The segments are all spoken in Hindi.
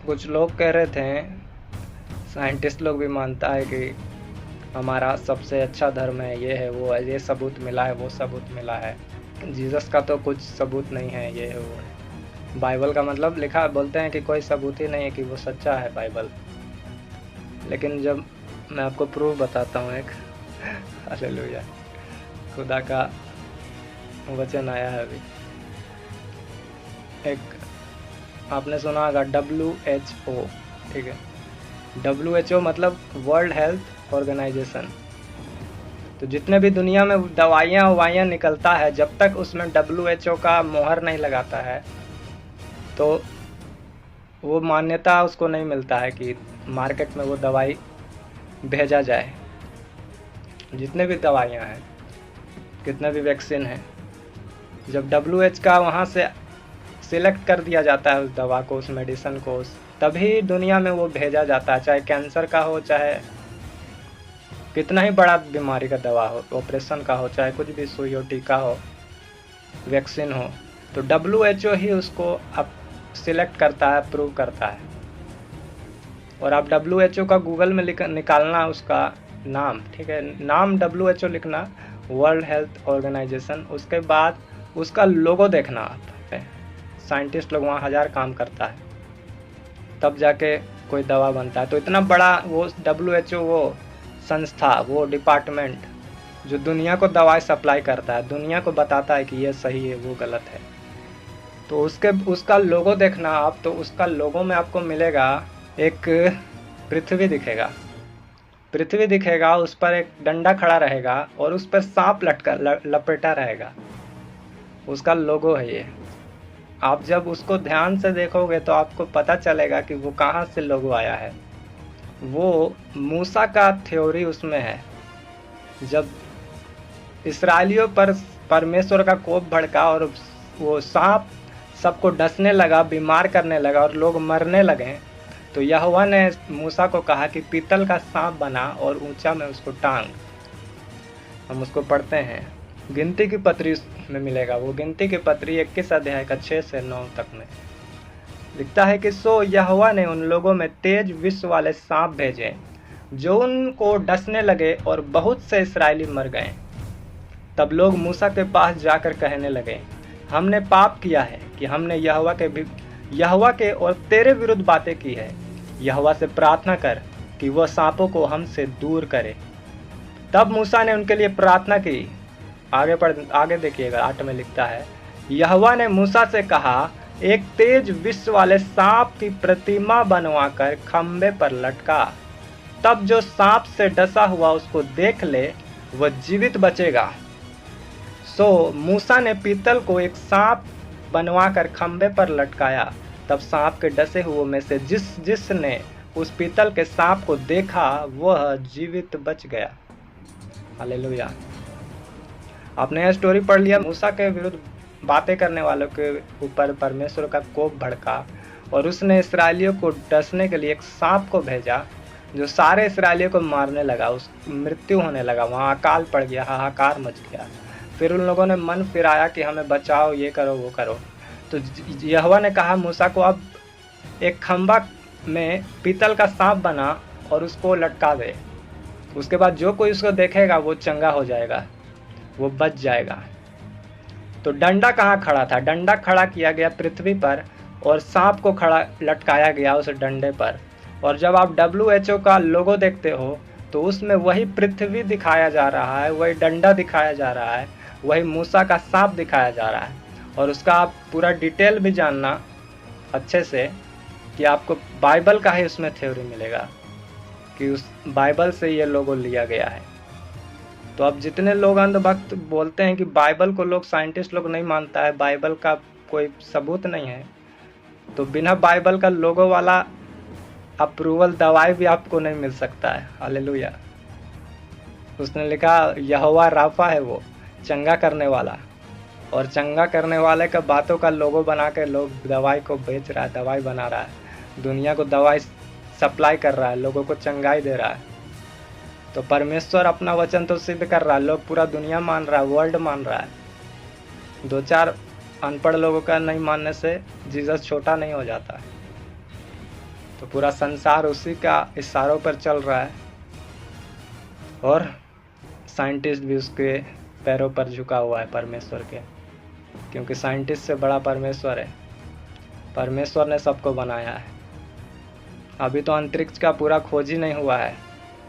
कुछ लोग कह रहे थे, साइंटिस्ट लोग भी मानता है कि हमारा सबसे अच्छा धर्म है, ये है वो है, ये सबूत मिला है वो सबूत मिला है। जीसस का तो कुछ सबूत नहीं है, ये है वो है। बाइबल का मतलब लिखा बोलते हैं कि कोई सबूत ही नहीं है कि वो सच्चा है बाइबल। लेकिन जब मैं आपको प्रूफ बताता हूँ एक हालेलुया, खुदा का वचन आया है अभी। एक आपने सुना होगा WHO, ठीक है। WHO मतलब वर्ल्ड हेल्थ ऑर्गेनाइजेशन। तो जितने भी दुनिया में दवाइयाँ निकलता है, जब तक उसमें WHO का मोहर नहीं लगाता है तो वो मान्यता उसको नहीं मिलता है कि मार्केट में वो दवाई भेजा जाए। जितने भी दवाइयाँ हैं, कितने भी वैक्सीन हैं, जब WHO का वहाँ से सिलेक्ट कर दिया जाता है उस दवा को, उस मेडिसिन को, तभी दुनिया में वो भेजा जाता है। चाहे कैंसर का हो, चाहे कितना ही बड़ा बीमारी का दवा हो, ऑपरेशन का हो, चाहे कुछ भी सुई हो, टीका हो, वैक्सीन हो, तो WHO ही उसको अब सिलेक्ट करता है, अप्रूव करता है। और आप WHO का गूगल में निकालना उसका नाम, ठीक है, नाम WHO लिखना, वर्ल्ड हेल्थ ऑर्गेनाइजेशन, उसके बाद उसका लोगो देखना आप। साइंटिस्ट लोग वहाँ 1000 काम करता है, तब जाके कोई दवा बनता है। तो इतना बड़ा वो WHO, वो संस्था, वो डिपार्टमेंट जो दुनिया को दवाई सप्लाई करता है, दुनिया को बताता है कि ये सही है वो गलत है, तो उसका लोगो देखना आप। तो उसका लोगो में आपको मिलेगा एक पृथ्वी दिखेगा, पृथ्वी दिखेगा, उस पर एक डंडा खड़ा रहेगा और उस पर सांप लपेटा रहेगा। उसका लोगो है ये। आप जब उसको ध्यान से देखोगे तो आपको पता चलेगा कि वो कहाँ से लोगो आया है। वो मूसा का थ्योरी उसमें है। जब इस्राएलियों पर परमेश्वर का कोप भड़का और वो सांप सबको डसने लगा, बीमार करने लगा और लोग मरने लगे, तो यहोवा ने मूसा को कहा कि पीतल का सांप बना और ऊंचा में उसको टांग। हम उसको पढ़ते हैं, गिनती की पत्री में मिलेगा। वो गिनती की पत्री 21 अध्याय का 6 से 9 तक में लिखता है कि सो यहोवा ने उन लोगों में तेज विष वाले सांप भेजे जो उनको डसने लगे और बहुत से इस्राएली मर गए। तब लोग मूसा के पास जाकर कहने लगे, हमने पाप किया है कि हमने यहोवा के और तेरे विरुद्ध बातें की है। यहोवा से प्रार्थना कर कि वह सांपों को हमसे दूर करे। तब मूसा ने उनके लिए प्रार्थना की। आगे देखिएगा, 8 में लिखता है, यहोवा ने मूसा से कहा, एक तेज विष वाले सांप की प्रतिमा बनवाकर खंबे पर लटका। तब जो सांप से डसा हुआ उसको देख ले, वह जीवित बचेगा। सो मूसा ने पीतल को एक सांप बनवाकर खंबे पर लटकाया। तब सांप के डसे हुए में से जिसने उस पीतल के सांप को देखा वह जीवित बच गया। हालेलुया। आपने यह स्टोरी पढ़ लिया। मूसा के विरुद्ध बातें करने वालों के ऊपर परमेश्वर का कोप भड़का और उसने इस्राएलियों को डसने के लिए एक सांप को भेजा जो सारे इस्राएलियों को मारने लगा। उस मृत्यु होने लगा, वहाँ अकाल पड़ गया, हाहाकार मच गया। फिर उन लोगों ने मन फिराया कि हमें बचाओ, ये करो वो करो। तो यहोवा ने कहा मूसा को, अब एक खंबा में पीतल का सांप बना और उसको लटका दे। उसके बाद जो कोई उसको देखेगा वो चंगा हो जाएगा, वो बच जाएगा। तो डंडा कहाँ खड़ा था? डंडा खड़ा किया गया पृथ्वी पर और सांप को खड़ा लटकाया गया उस डंडे पर। और जब आप WHO का लोगो देखते हो तो उसमें वही पृथ्वी दिखाया जा रहा है, वही डंडा दिखाया जा रहा है, वही मूसा का सांप दिखाया जा रहा है। और उसका आप पूरा डिटेल भी जानना अच्छे से कि आपको बाइबल का ही उसमें थ्योरी मिलेगा कि उस बाइबल से ये लोगो लिया गया है। तो अब जितने लोग अंधभक्त बोलते हैं कि बाइबल को लोग, साइंटिस्ट लोग नहीं मानता है, बाइबल का कोई सबूत नहीं है, तो बिना बाइबल का लोगो वाला अप्रूवल दवाई भी आपको नहीं मिल सकता है। हालेलुया। उसने लिखा यहोवा राफा है, वो चंगा करने वाला, और चंगा करने वाले का बातों का लोगो बना के लोग दवाई को बेच रहा है, दवाई बना रहा है, दुनिया को दवाई सप्लाई कर रहा है, लोगों को चंगाई दे रहा है। तो परमेश्वर अपना वचन तो सिद्ध कर रहा है, लोग पूरा दुनिया मान रहा है, वर्ल्ड मान रहा है। 2-4 अनपढ़ लोगों का नहीं मानने से जीसस छोटा नहीं हो जाता है। तो पूरा संसार उसी का इशारों पर चल रहा है और साइंटिस्ट भी उसके पैरों पर झुका हुआ है परमेश्वर के, क्योंकि साइंटिस्ट से बड़ा परमेश्वर है। परमेश्वर ने सबको बनाया है। अभी तो अंतरिक्ष का पूरा खोज ही नहीं हुआ है,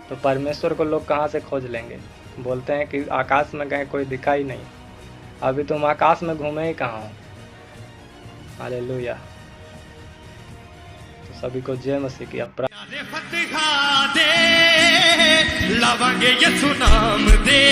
तो परमेश्वर को लोग कहाँ से खोज लेंगे। बोलते हैं कि आकाश में गए कोई दिखा ही नहीं। अभी तुम आकाश में घूमे ही कहाँ हो। हालेलुया। तो सभी को जय मसीह की लवांगे यसु नाम दे।